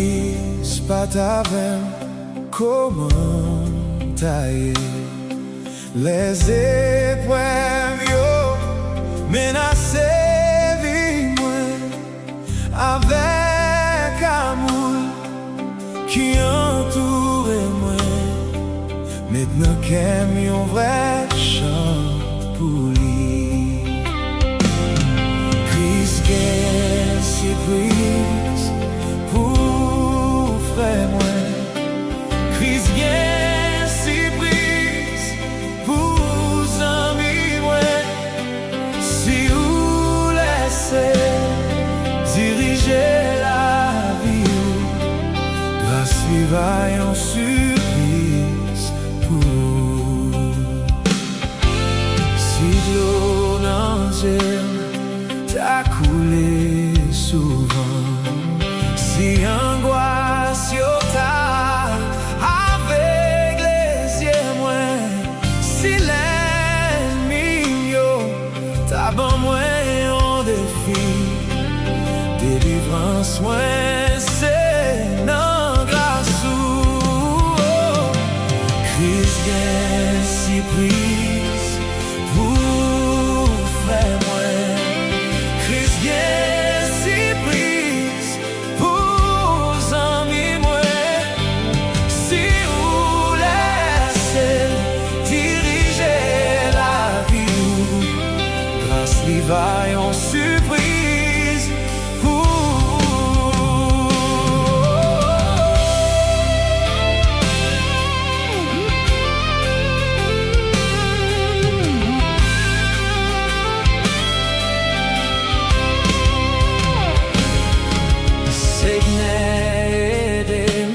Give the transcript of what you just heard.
surprise pas t'avem comment tailler les épreuves yo menacé vie moi avec amour qui entoure moi maintenant qu'aime un vrai chant pour lui risquer surprise pour frère moi risquer surprise pour amis moi si vous laissez diriger la vie grâce vivaille en surprise pour si l'eau dans t'as coulé souvent si angoisse yo t'a avec les yeux moins si l'ennemi yo t'a bon moins en défi délivrance moins c'est non grâce ou Christ gain si prise vous frère moi Christ gain si prise vous amis moi si vous laissez diriger la vie grâce lui va en surprise pour Signet dem